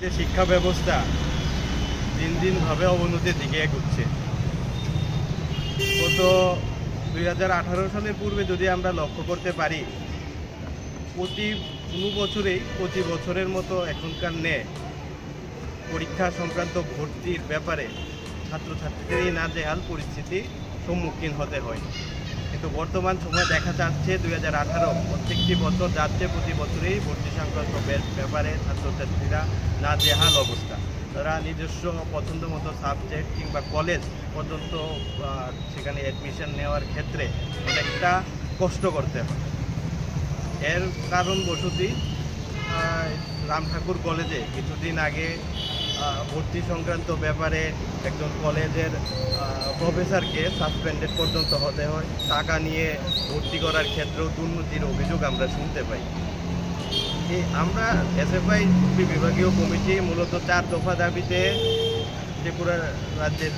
যে শিক্ষা ব্যবস্থা দিন দিনভাবে অবনতির দিকে এগোচ্ছে। গত 2018 সালের পূর্বে যদি আমরা লক্ষ্য করতে পারি, প্রতি বছরের মতো এখনকার পরীক্ষা সংক্রান্ত ভর্তির ব্যাপারে ছাত্রছাত্রীদেরই নাজেহাল পরিস্থিতির সম্মুখীন হতে হয়। কিন্তু বর্তমান সময়ে দেখা যাচ্ছে 2018 প্রত্যেকটি বছর যাচ্ছে, প্রতি বছরেই ভর্তি সংক্রান্ত ব্যাপারে ছাত্রছাত্রীরা নাজেহাল অবস্থা। তারা নিজস্ব পছন্দ মতো সাবজেক্ট কিংবা কলেজ পর্যন্ত সেখানে অ্যাডমিশন নেওয়ার ক্ষেত্রে অনেকটা কষ্ট করতে হয়। এর কারণবশতই রাম ঠাকুর কলেজে কিছুদিন আগে ভর্তি সংক্রান্ত ব্যাপারে একজন কলেজের প্রফেসরকে সাসপেন্ডেড পর্যন্ত হতে হয়। টাকা নিয়ে ভর্তি করার ক্ষেত্রেও দুর্নীতির অভিযোগ আমরা শুনতে পাই। আমরা এসএফআই বিভাগীয় কমিটি মূলত 4 দফা দাবিতে ত্রিপুরা রাজ্যের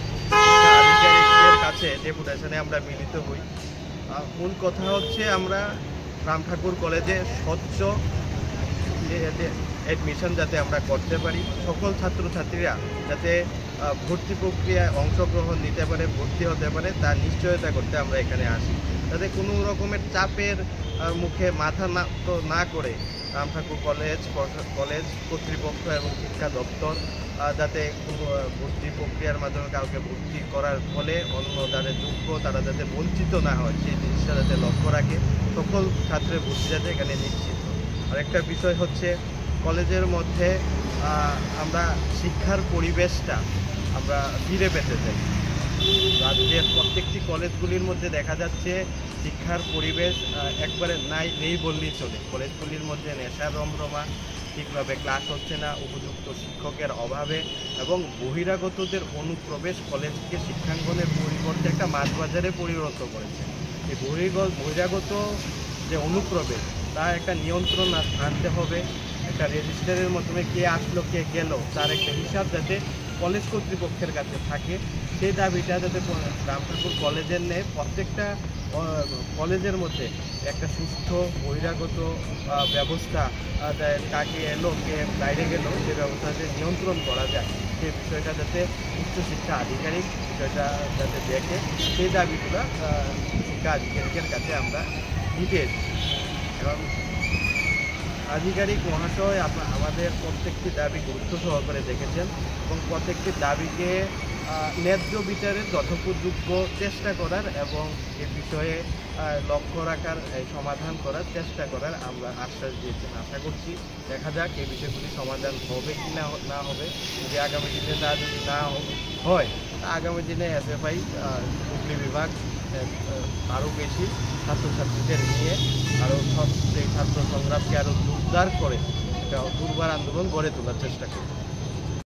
আধিকারিকদের কাছে ডেপুটেশনে আমরা মিলিত হই। মূল কথা হচ্ছে আমরা রাম ঠাকুর কলেজে স্বচ্ছ অ্যাডমিশন যাতে আমরা করতে পারি, সকল ছাত্রছাত্রীরা যাতে ভর্তি প্রক্রিয়ায় অংশগ্রহণ নিতে পারে, ভর্তি হতে পারে, তার নিশ্চয়তা করতে আমরা এখানে আসি। যাতে কোনো রকমের চাপের মুখে মাথা না করে রাম ঠাকুর কলেজ কর্তৃপক্ষ এবং শিক্ষা দপ্তর যাতে ভর্তি প্রক্রিয়ার মাধ্যমে কাউকে ভর্তি করার ফলে অন্য যারা যোগ্য তারা যাতে বঞ্চিত না হয়, সেই জিনিসটা যাতে লক্ষ্য রাখে, সকল ছাত্রের ভর্তি যাতে এখানে নিশ্চিত। আরেকটা বিষয় হচ্ছে কলেজের মধ্যে আমরা শিক্ষার পরিবেশটা আমরা ফিরে পেতে চাই। রাজ্যের প্রত্যেকটি কলেজগুলির মধ্যে দেখা যাচ্ছে শিক্ষার পরিবেশ একবারে নেই বললেই চলে। কলেজগুলির মধ্যে নেশার রমরমা, ঠিকভাবে ক্লাস হচ্ছে না, উপযুক্ত শিক্ষকের অভাবে এবং বহিরাগতদের অনুপ্রবেশ কলেজকে শিক্ষাঙ্গনের পরিবর্তে একটা মাছবাজারে পরিণত করেছে। এই বহিরাগত যে অনুপ্রবেশ তার একটা নিয়ন্ত্রণ আনতে হবে। একটা রেজিস্টারের মাধ্যমে কে আসলো কে গেল তার একটা হিসাব যাতে কলেজ কর্তৃপক্ষের কাছে থাকে, সেই দাবিটা যাতে রাম ঠাকুর কলেজের নেই প্রত্যেকটা কলেজের মধ্যে একটা সুস্থ বহিরাগত ব্যবস্থা, কাকে এলো কে বাইরে গেল সে ব্যবস্থা যাতে নিয়ন্ত্রণ করা যায়, সেই বিষয়টা যাতে উচ্চশিক্ষা আধিকারিক বিষয়টা যাতে দেখে, সেই দাবিগুলো শিক্ষা আধিকারিকের কাছে আমরা দিতে এসেছি। এবং আধিকারিক মহাশয় আমাদের প্রত্যেকটি দাবি গুরুত্ব সহকারে দেখেছেন এবং প্রত্যেকটি দাবিকে ন্যায্য বিচারের যথোপযোগ্য চেষ্টা করার এবং এ বিষয়ে লক্ষ্য রাখার, সমাধান করার চেষ্টা করার আমরা আশ্বাস দিয়েছেন। আশা করছি দেখা যাক এই বিষয়গুলি সমাধান হবে কি না হবে। যদি আগামী দিনে তা যদি না হয়, আগামী দিনে এসএফআই হুগলি বিভাগ আরও বেশি ছাত্রছাত্রীদের নিয়ে আরও এই ছাত্র সংগ্রামকে আরও জোরদার করে একটা দুর্বার আন্দোলন গড়ে তোলার চেষ্টা করবে।